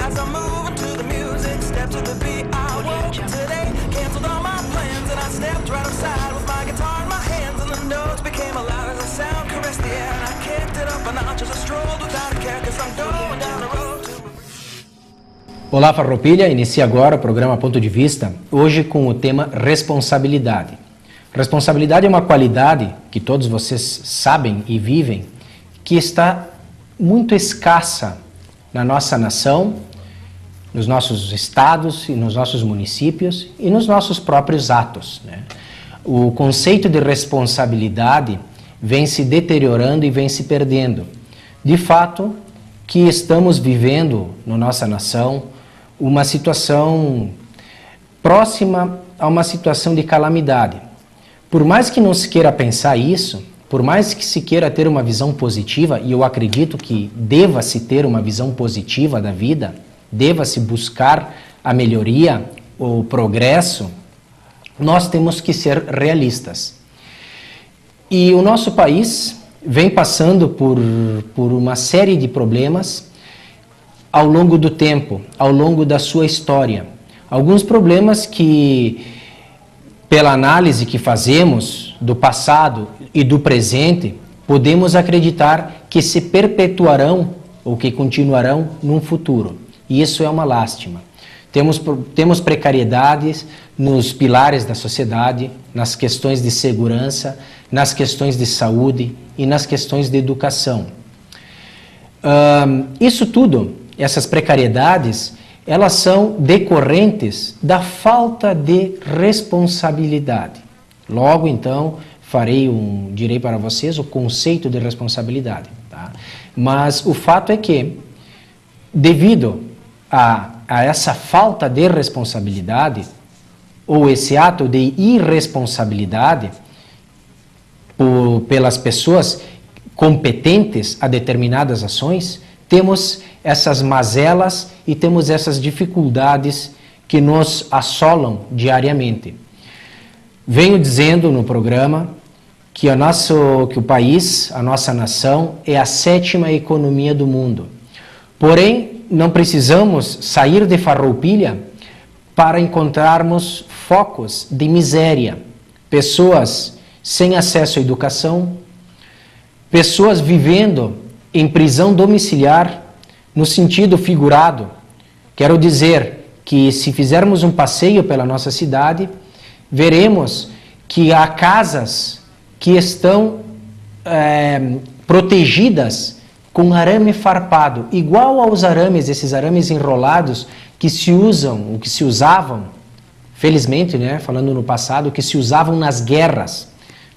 As I'm moving to the music, step to the beat, I woke today, canceled all my plans, and I stepped right outside with my guitar in my hands, and the notes became loud as the sound caressed the air, and I kicked it up a notch as I strolled without a care, 'cause I'm going down the road to... Olá, Farroupilha, inicia agora o programa Ponto de Vista, hoje com o tema responsabilidade. Responsabilidade é uma qualidade que todos vocês sabem e vivem, que está muito escassa na nossa nação, nos nossos estados e nos nossos municípios e nos nossos próprios atos, né? O conceito de responsabilidade vem se deteriorando e vem se perdendo. De fato, que estamos vivendo na nossa nação uma situação próxima a uma situação de calamidade. Por mais que não se queira pensar isso, por mais que se queira ter uma visão positiva, e eu acredito que deva-se ter uma visão positiva da vida, deva-se buscar a melhoria, o progresso, nós temos que ser realistas. E o nosso país vem passando por uma série de problemas ao longo do tempo, ao longo da sua história. Alguns problemas que, pela análise que fazemos do passado e do presente, podemos acreditar que se perpetuarão ou que continuarão num futuro. E isso é uma lástima. Temos precariedades nos pilares da sociedade, nas questões de segurança, nas questões de saúde e nas questões de educação. Isso tudo, essas precariedades, elas são decorrentes da falta de responsabilidade. Logo, então, direi para vocês o conceito de responsabilidade. Tá? Mas o fato é que, devido a essa falta de responsabilidade, ou esse ato de irresponsabilidade pelas pessoas competentes a determinadas ações, temos essas mazelas e temos essas dificuldades que nos assolam diariamente. Venho dizendo no programa que o país, a nossa nação, é a 7ª economia do mundo. Porém, não precisamos sair de Farroupilha para encontrarmos focos de miséria, pessoas sem acesso à educação, pessoas vivendo em prisão domiciliar, no sentido figurado. Quero dizer que, se fizermos um passeio pela nossa cidade, veremos que há casas que estão protegidas com arame farpado, igual aos arames, esses arames enrolados que se usam, ou que se usavam, felizmente, né, falando no passado, que se usavam nas guerras,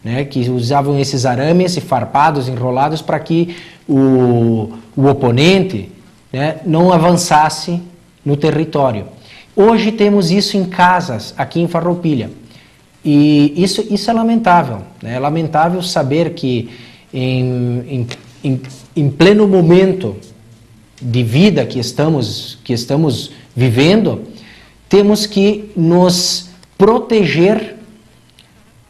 né, que usavam esses arames farpados, enrolados, para que o oponente, né, não avançasse no território. Hoje temos isso em casas, aqui em Farroupilha. E isso é lamentável. Né? É lamentável saber que em pleno momento de vida que estamos vivendo, temos que nos proteger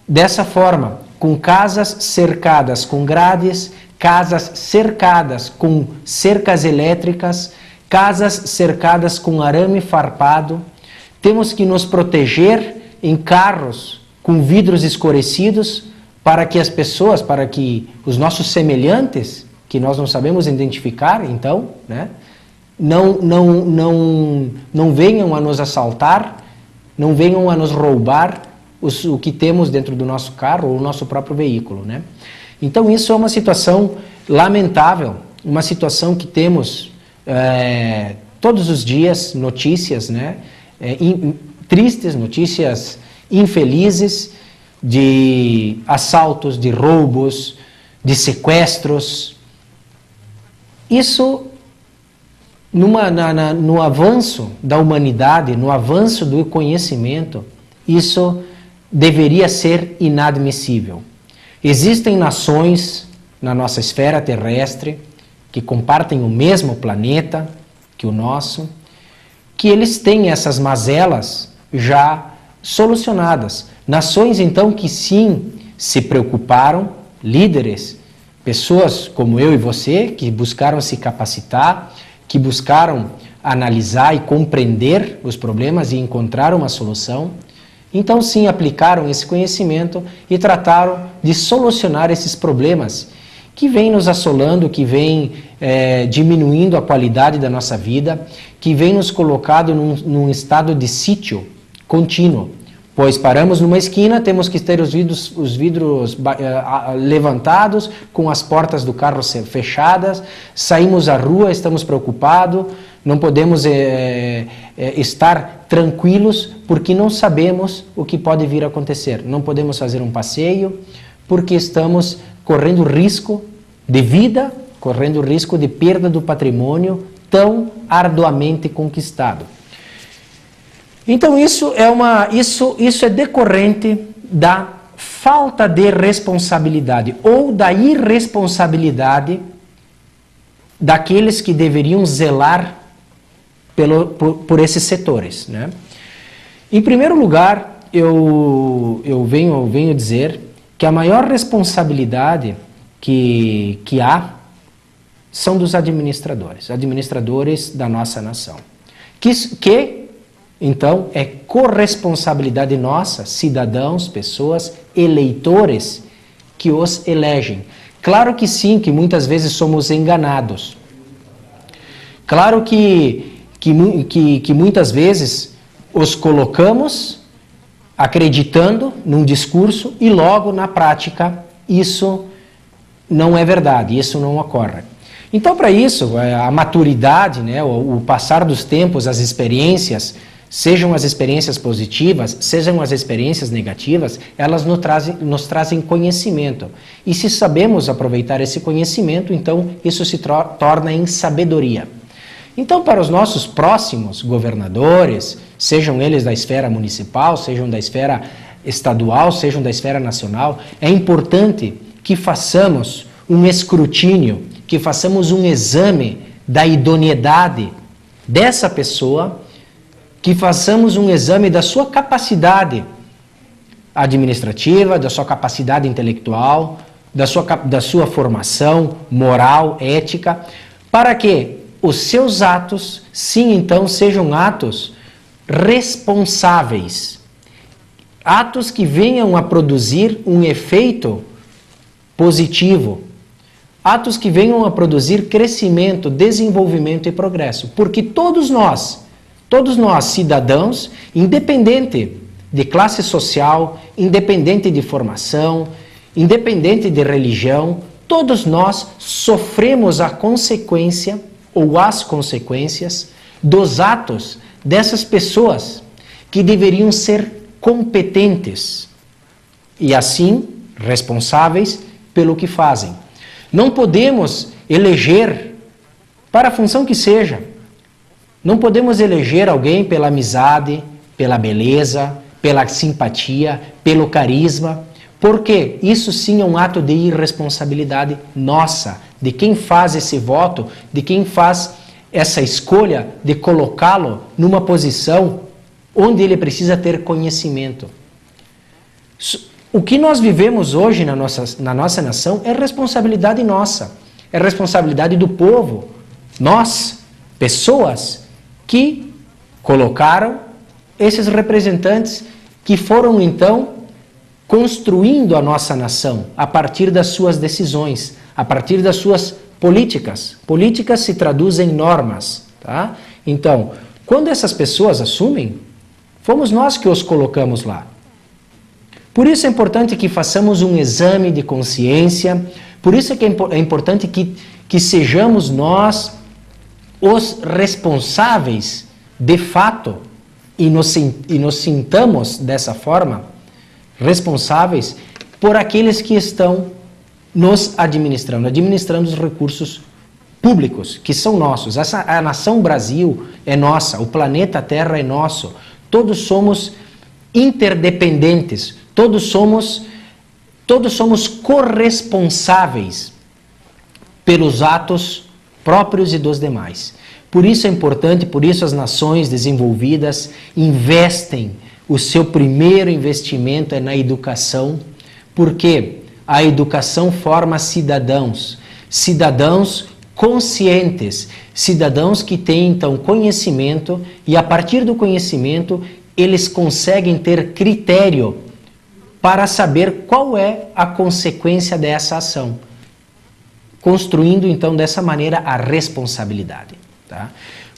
dessa forma, com casas cercadas com grades, casas cercadas com cercas elétricas, casas cercadas com arame farpado. Temos que nos proteger em carros com vidros escurecidos para que as pessoas, para que os nossos semelhantes, que nós não sabemos identificar, então, né, não venham a nos assaltar, não venham a nos roubar o que temos dentro do nosso carro ou o nosso próprio veículo, né? Então isso é uma situação lamentável, uma situação que temos todos os dias notícias, né? Tristes, notícias infelizes de assaltos, de roubos, de sequestros. Isso, no avanço da humanidade, no avanço do conhecimento, isso deveria ser inadmissível. Existem nações na nossa esfera terrestre que compartem o mesmo planeta que o nosso, que eles têm essas mazelas já solucionadas. Nações, então, que sim se preocuparam, líderes, pessoas como eu e você, que buscaram se capacitar, que buscaram analisar e compreender os problemas e encontrar uma solução. Então, sim, aplicaram esse conhecimento e trataram de solucionar esses problemas que vêm nos assolando, que vêm diminuindo a qualidade da nossa vida, que vêm nos colocando num estado de sítio contínuo. Pois paramos numa esquina, temos que ter os vidros levantados, com as portas do carro fechadas, saímos à rua, estamos preocupados, não podemos estar tranquilos porque não sabemos o que pode vir a acontecer. Não podemos fazer um passeio porque estamos correndo risco de vida, correndo risco de perda do patrimônio tão arduamente conquistado. Então isso é decorrente da falta de responsabilidade ou da irresponsabilidade daqueles que deveriam zelar por esses setores, né? Em primeiro lugar, eu venho dizer que a maior responsabilidade que há são dos administradores da nossa nação, que então é corresponsabilidade nossa, cidadãos, pessoas, eleitores que os elegem. Claro que sim, que muitas vezes somos enganados. Claro que muitas vezes os colocamos acreditando num discurso e logo na prática isso não é verdade, isso não ocorre. Então, para isso, a maturidade, né, o passar dos tempos, as experiências, sejam as experiências positivas, sejam as experiências negativas, elas nos trazem conhecimento. E se sabemos aproveitar esse conhecimento, então isso se torna em sabedoria. Então, para os nossos próximos governadores, sejam eles da esfera municipal, sejam da esfera estadual, sejam da esfera nacional, é importante que façamos um escrutínio, que façamos um exame da idoneidade dessa pessoa, que façamos um exame da sua capacidade administrativa, da sua capacidade intelectual, da sua formação moral, ética, para que os seus atos, sim, então, sejam atos responsáveis, atos que venham a produzir um efeito positivo, atos que venham a produzir crescimento, desenvolvimento e progresso, porque todos nós, cidadãos, independente de classe social, independente de formação, independente de religião, todos nós sofremos a consequência ou as consequências dos atos dessas pessoas que deveriam ser competentes e assim responsáveis pelo que fazem. Não podemos eleger, para a função que seja, não podemos eleger alguém pela amizade, pela beleza, pela simpatia, pelo carisma, porque isso sim é um ato de irresponsabilidade nossa, de quem faz esse voto, de quem faz essa escolha de colocá-lo numa posição onde ele precisa ter conhecimento. O que nós vivemos hoje na nossa nação é responsabilidade nossa, é responsabilidade do povo. Nós, pessoas que colocaram esses representantes que foram então construindo a nossa nação a partir das suas decisões, a partir das suas políticas. Políticas se traduzem em normas, tá? Então, quando essas pessoas assumem, fomos nós que os colocamos lá. Por isso é importante que façamos um exame de consciência, por isso é que é importante que sejamos nós os responsáveis de fato e nos sintamos dessa forma responsáveis por aqueles que estão nos administrando os recursos públicos, que são nossos. A nação Brasil é nossa, o planeta Terra é nosso. Todos somos interdependentes, todos somos corresponsáveis pelos atos próprios e dos demais. Por isso é importante, por isso as nações desenvolvidas investem, o seu primeiro investimento é na educação, porque a educação forma cidadãos conscientes, cidadãos que têm então conhecimento e a partir do conhecimento eles conseguem ter critério para saber qual é a consequência dessa ação, construindo então dessa maneira a responsabilidade. Tá?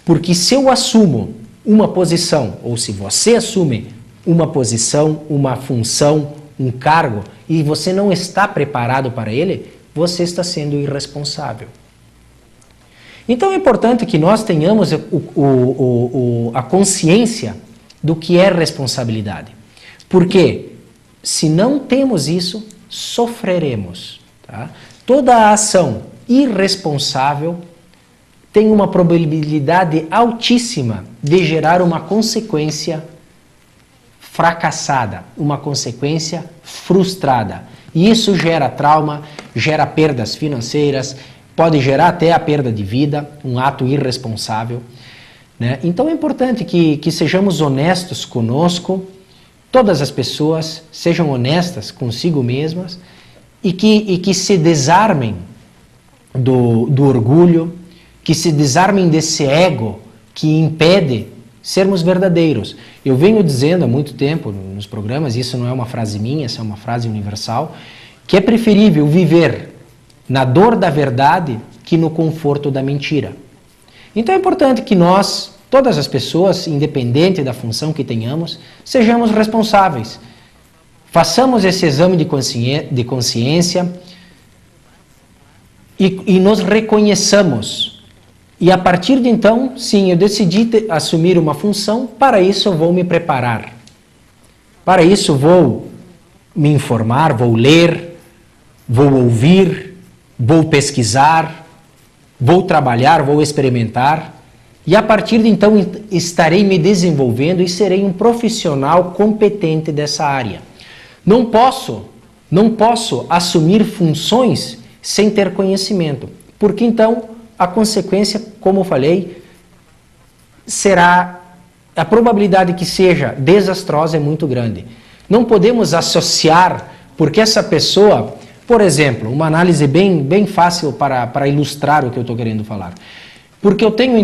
Porque se eu assumo uma posição, ou se você assume uma posição, uma função, um cargo, e você não está preparado para ele, você está sendo irresponsável. Então é importante que nós tenhamos a consciência do que é responsabilidade. Porque se não temos isso, sofreremos. Tá? Toda a ação irresponsável tem uma probabilidade altíssima de gerar uma consequência fracassada, uma consequência frustrada. E isso gera trauma, gera perdas financeiras, pode gerar até a perda de vida, um ato irresponsável. Né? Então é importante que sejamos honestos conosco, todas as pessoas sejam honestas consigo mesmas e que se desarmem do orgulho, que se desarmem desse ego que impede sermos verdadeiros. Eu venho dizendo há muito tempo nos programas, isso não é uma frase minha, essa é uma frase universal, que é preferível viver na dor da verdade que no conforto da mentira. Então é importante que nós, todas as pessoas, independente da função que tenhamos, sejamos responsáveis. Façamos esse exame de consciência e nos reconheçamos. E a partir de então, sim, eu decidi assumir uma função, para isso eu vou me preparar. Para isso vou me informar, vou ler, vou ouvir, vou pesquisar, vou trabalhar, vou experimentar. E a partir de então estarei me desenvolvendo e serei um profissional competente dessa área. Não posso assumir funções sem ter conhecimento, porque então a consequência, como eu falei, será, a probabilidade que seja desastrosa é muito grande. Não podemos associar, porque essa pessoa, por exemplo, uma análise bem fácil para ilustrar o que eu estou querendo falar. Porque eu tenho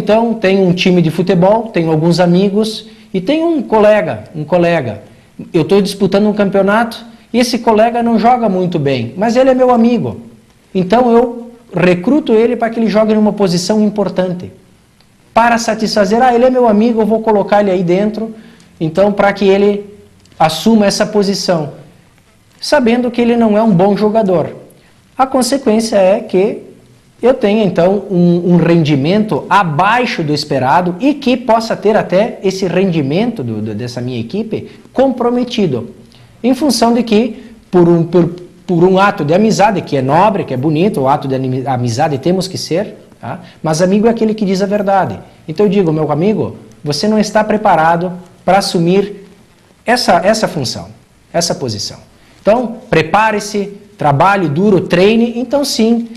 um time de futebol, tenho alguns amigos e tenho um colega. Eu estou disputando um campeonato e esse colega não joga muito bem, mas ele é meu amigo. Então eu recruto ele para que ele jogue numa posição importante. Para satisfazer, ele é meu amigo, eu vou colocar ele aí dentro, então para que ele assuma essa posição, sabendo que ele não é um bom jogador. A consequência é que eu tenha então um rendimento abaixo do esperado e que possa ter até esse rendimento dessa minha equipe comprometido, em função de que por um ato de amizade, que é nobre, que é bonito, o ato de amizade temos que ser, tá? Mas amigo é aquele que diz a verdade. Então eu digo, meu amigo, você não está preparado para assumir essa função, essa posição. Então, prepare-se, trabalhe duro, treine, então sim,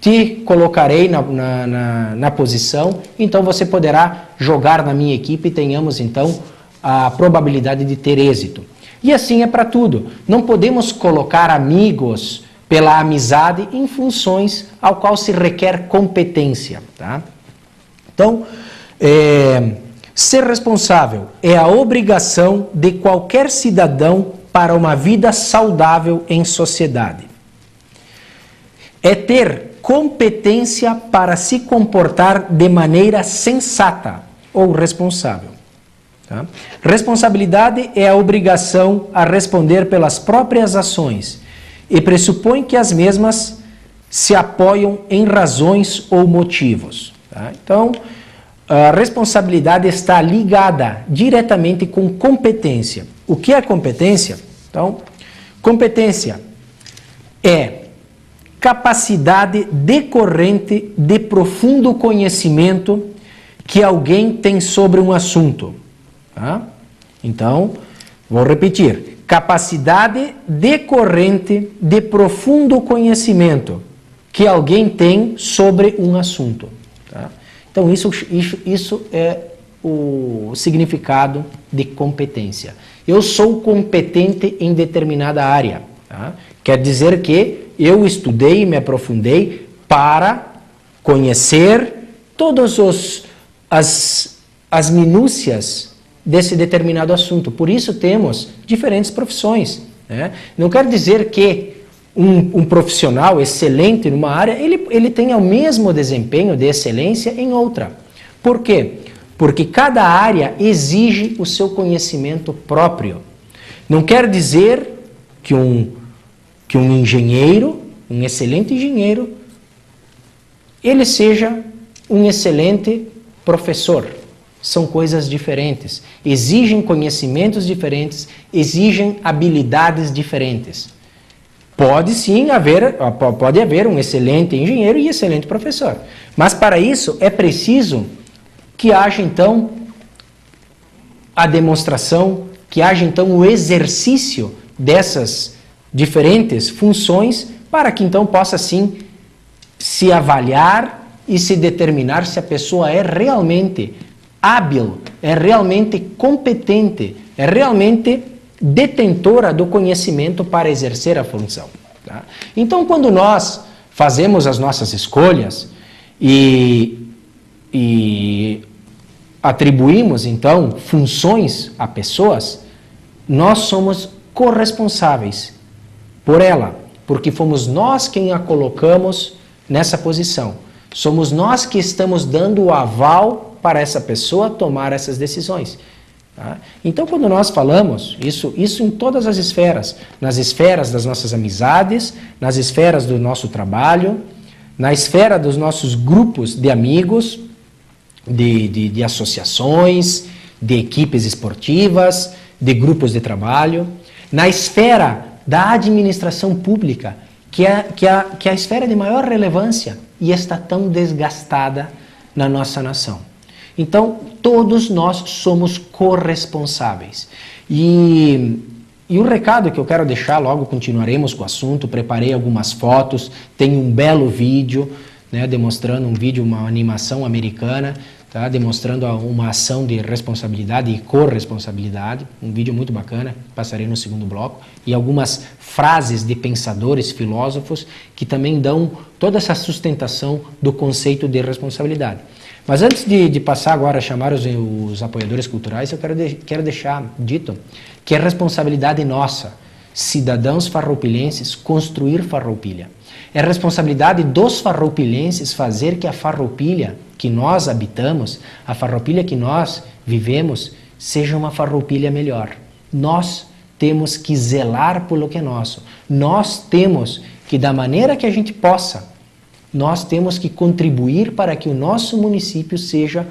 te colocarei na posição, então você poderá jogar na minha equipe e tenhamos então a probabilidade de ter êxito. E assim é para tudo. Não podemos colocar amigos pela amizade em funções ao qual se requer competência. Tá? Então, ser responsável é a obrigação de qualquer cidadão para uma vida saudável em sociedade. É ter competência para se comportar de maneira sensata ou responsável. Tá? Responsabilidade é a obrigação a responder pelas próprias ações e pressupõe que as mesmas se apoiam em razões ou motivos. Tá? Então, a responsabilidade está ligada diretamente com competência. O que é competência? Então, competência é capacidade decorrente de profundo conhecimento que alguém tem sobre um assunto. Tá? Então, vou repetir. Capacidade decorrente de profundo conhecimento que alguém tem sobre um assunto. Tá? Então, isso é o significado de competência. Eu sou competente em determinada área. Tá? Quer dizer que eu estudei e me aprofundei para conhecer todas as minúcias desse determinado assunto. Por isso temos diferentes profissões, né? Não quer dizer que um profissional excelente numa área, ele tenha o mesmo desempenho de excelência em outra. Por quê? Porque cada área exige o seu conhecimento próprio. Não quer dizer que um engenheiro, um excelente engenheiro, ele seja um excelente professor. São coisas diferentes. Exigem conhecimentos diferentes, exigem habilidades diferentes. Pode haver um excelente engenheiro e excelente professor. Mas para isso é preciso que haja então a demonstração, que haja então o exercício dessas diferentes funções, para que então possa sim se avaliar e se determinar se a pessoa é realmente hábil, é realmente competente, é realmente detentora do conhecimento para exercer a função. Tá? Então, quando nós fazemos as nossas escolhas e atribuímos, então, funções a pessoas, nós somos corresponsáveis por ela, porque fomos nós quem a colocamos nessa posição. Somos nós que estamos dando o aval para essa pessoa tomar essas decisões. Tá? Então, quando nós falamos, isso em todas as esferas, nas esferas das nossas amizades, nas esferas do nosso trabalho, na esfera dos nossos grupos de amigos, de associações, de equipes esportivas, de grupos de trabalho, na esfera da administração pública, que é a esfera de maior relevância e está tão desgastada na nossa nação. Então, todos nós somos corresponsáveis. E o recado que eu quero deixar, logo continuaremos com o assunto, preparei algumas fotos, tem um belo vídeo, né, demonstrando uma animação americana, tá, demonstrando uma ação de responsabilidade e corresponsabilidade, um vídeo muito bacana, passarei no segundo bloco, e algumas frases de pensadores, filósofos, que também dão toda essa sustentação do conceito de responsabilidade. Mas antes de passar agora a chamar os apoiadores culturais, eu quero deixar dito que é responsabilidade nossa, cidadãos farroupilhenses, construir Farroupilha. É responsabilidade dos farroupilhenses fazer que a Farroupilha que nós habitamos, a Farroupilha que nós vivemos, seja uma Farroupilha melhor. Nós temos que zelar pelo que é nosso. Nós temos que, da maneira que a gente possa, nós temos que contribuir para que o nosso município seja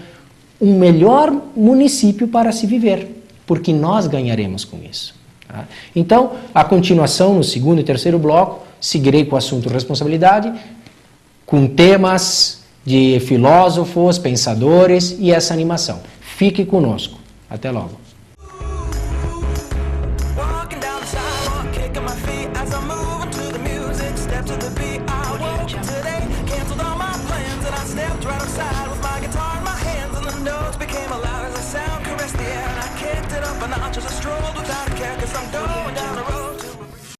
um melhor município para se viver, porque nós ganharemos com isso. Tá? Então, a continuação no segundo e terceiro bloco, seguirei com o assunto responsabilidade, com temas de filósofos, pensadores e essa animação. Fique conosco. Até logo. I strolled without a care 'cause I'm done.